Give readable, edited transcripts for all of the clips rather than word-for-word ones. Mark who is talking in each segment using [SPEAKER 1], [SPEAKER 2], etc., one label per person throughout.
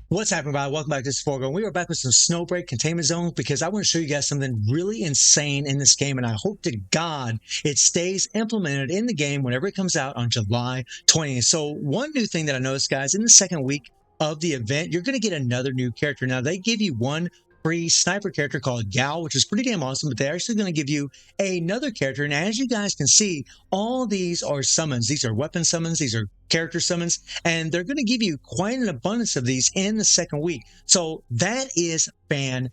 [SPEAKER 1] What's happening, everybody? Welcome back to this Forgo. We are back with some Snowbreak Containment Zone because I want to show you guys something really insane in this game, and I hope to God it stays implemented in the game whenever it comes out on July 20th. So one new thing that I noticed, guys, in the second week of the event, you're going to get another new character. Now, they give you one free sniper character called Gal, which is pretty damn awesome, but they're actually going to give you another character. And as you guys can see, all these are summons. These are weapon summons. These are character summons, and they're going to give you quite an abundance of these in the second week. So that is fantastic.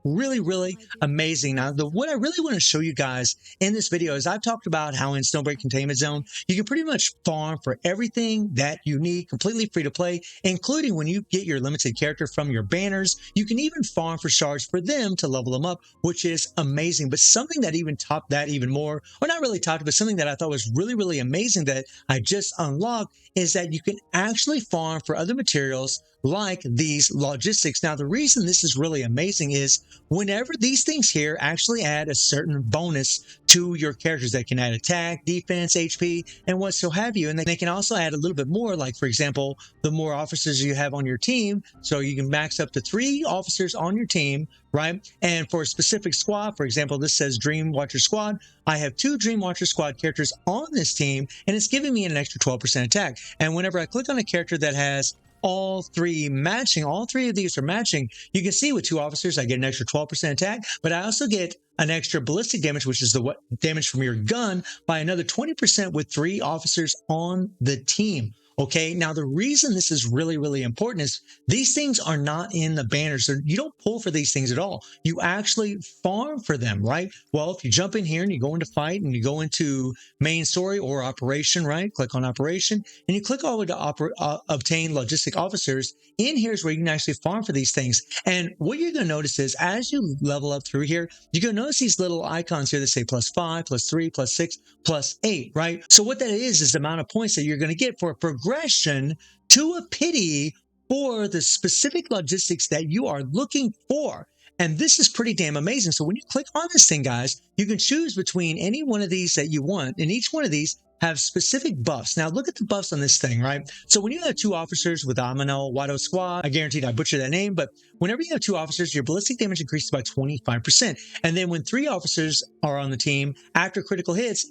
[SPEAKER 1] Really, really amazing. Now, what I really want to show you guys in this video is I've talked about how in Snowbreak Containment Zone, you can pretty much farm for everything that you need, completely free to play, including when you get your limited character from your banners. You can even farm for shards for them to level them up, which is amazing. But something that even topped that even more, or not really topped it, but something that I thought was really, really amazing that I just unlocked is that you can actually farm for other materials like these logistics. Now, the reason this is really amazing is whenever these things here actually add a certain bonus to your characters that can add attack, defense, HP, and what so have you. And they can also add a little bit more, like, for example, the more officers you have on your team. So you can max up to 3 officers on your team, right? And for a specific squad, for example, this says Dream Watcher Squad. I have 2 Dream Watcher Squad characters on this team, and it's giving me an extra 12% attack. And whenever I click on a character that has all 3 matching, all 3 of these are matching, you can see with 2 officers, I get an extra 12% attack, but I also get an extra ballistic damage, which is the damage from your gun, by another 20% with 3 officers on the team. Okay, now the reason this is really, really important is these things are not in the banners. You don't pull for these things at all. You actually farm for them, right? Well, if you jump in here and you go into fight and you go into main story or operation, right? Click on operation and you click all the way to obtain logistic officers. In here's where you can actually farm for these things. And what you're going to notice is as you level up through here, you're going to notice these little icons here that say +5, +3, +6, +8, right? So what that is the amount of points that you're going to get for a progression to a pity for the specific logistics that you are looking for. And this is pretty damn amazing. So when you click on this thing, guys, you can choose between any one of these that you want. And each one of these have specific buffs. Now look at the buffs on this thing, right? So when you have 2 officers with Amino Wado Squad, I guaranteed I butchered that name, but whenever you have 2 officers, your ballistic damage increases by 25%. And then when 3 officers are on the team, after critical hits,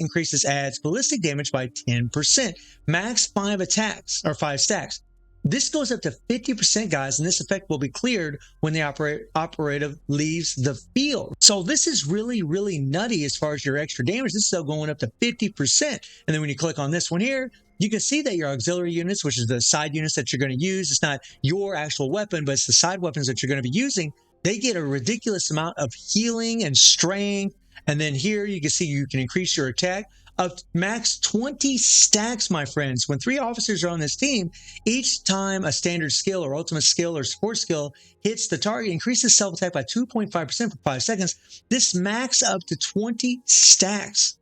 [SPEAKER 1] adds ballistic damage by 10%. Max 5 attacks, or 5 stacks. This goes up to 50%, guys, and this effect will be cleared when the operative leaves the field. So this is really, really nutty as far as your extra damage. This is still going up to 50%. And then when you click on this one here, you can see that your auxiliary units, which is the side units that you're going to use, it's not your actual weapon, but it's the side weapons that you're going to be using. They get a ridiculous amount of healing and strength. And then here you can see you can increase your attack of max 20 stacks, my friends. When 3 officers are on this team, each time a standard skill or ultimate skill or support skill hits the target, increases self-attack by 2.5% for 5 seconds. This max up to 20 stacks.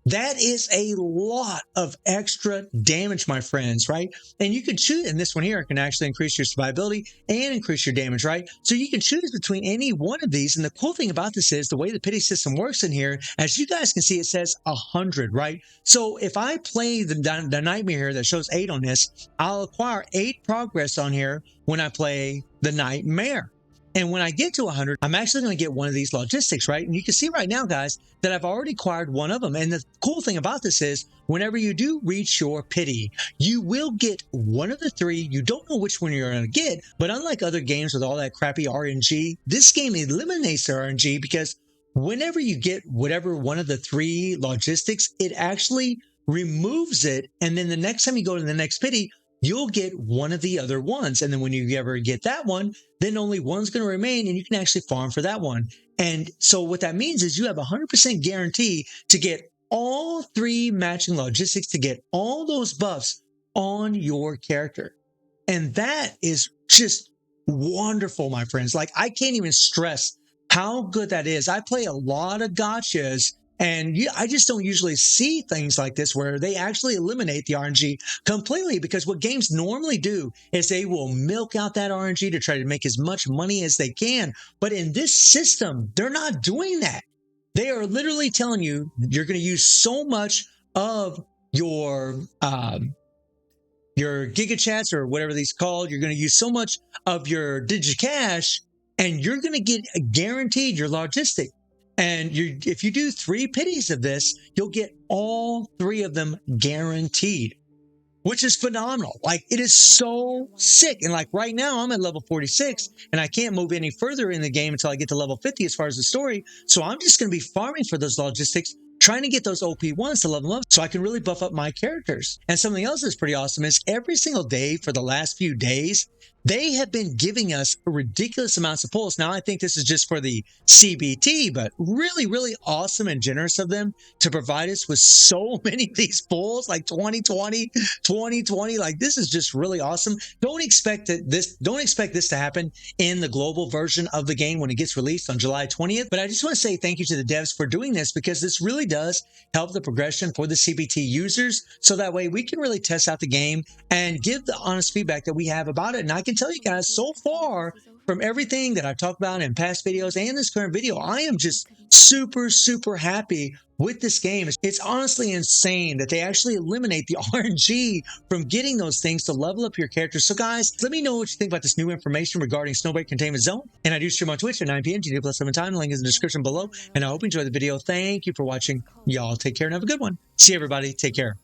[SPEAKER 1] That is a lot of extra damage, my friends, right? And you can choose, and this one here can actually increase your survivability and increase your damage, right? So you can choose between any one of these. And the cool thing about this is the way the pity system works in here, as you guys can see, it says 100, right? So if I play the nightmare here that shows 8 on this, I'll acquire 8 progress on here when I play the nightmare. And when I get to 100, I'm actually going to get one of these logistics, right? And you can see right now, guys, that I've already acquired one of them. And the cool thing about this is whenever you do reach your pity, you will get one of the 3. You don't know which one you're going to get. But unlike other games with all that crappy RNG, this game eliminates the RNG because whenever you get whatever one of the 3 logistics, it actually removes it. And then the next time you go to the next pity, you'll get one of the other ones. And then when you ever get that one, then only one's going to remain and you can actually farm for that one. And so what that means is you have a 100% guarantee to get all 3 matching logistics, to get all those buffs on your character. And that is just wonderful, my friends. Like, I can't even stress how good that is. I play a lot of gotchas, and I just don't usually see things like this where they actually eliminate the RNG completely, because what games normally do is they will milk out that RNG to try to make as much money as they can. But in this system, they're not doing that. They are literally telling you you're going to use so much of your your GigaChats or whatever these called. You're going to use so much of your DigiCash, and you're going to get guaranteed your logistic. And if you do 3 pities of this, you'll get all 3 of them guaranteed, which is phenomenal. Like, it is so sick. And like right now, I'm at level 46 and I can't move any further in the game until I get to level 50 as far as the story. So I'm just going to be farming for those logistics, trying to get those OP ones to level up so I can really buff up my characters. And something else that's pretty awesome is every single day for the last few days, they have been giving us ridiculous amounts of pulls. Now, I think this is just for the CBT, but really, really awesome and generous of them to provide us with so many of these pulls, like 2020. Like, this is just really awesome. Don't expect this to happen in the global version of the game when it gets released on July 20th. But I just want to say thank you to the devs for doing this, because this really does help the progression for the CBT users. So that way we can really test out the game and give the honest feedback that we have about it. And I can tell you guys, so far, from everything that I've talked about in past videos and this current video, I am just super, super happy with this game. It's honestly insane that they actually eliminate the RNG from getting those things to level up your characters. So guys, let me know what you think about this new information regarding Snowbreak Containment Zone. And I do stream on Twitch at 9 p.m. GD+7 time. The link is in the description below. And I hope you enjoyed the video. Thank you for watching. Y'all take care and have a good one. See you, everybody. Take care.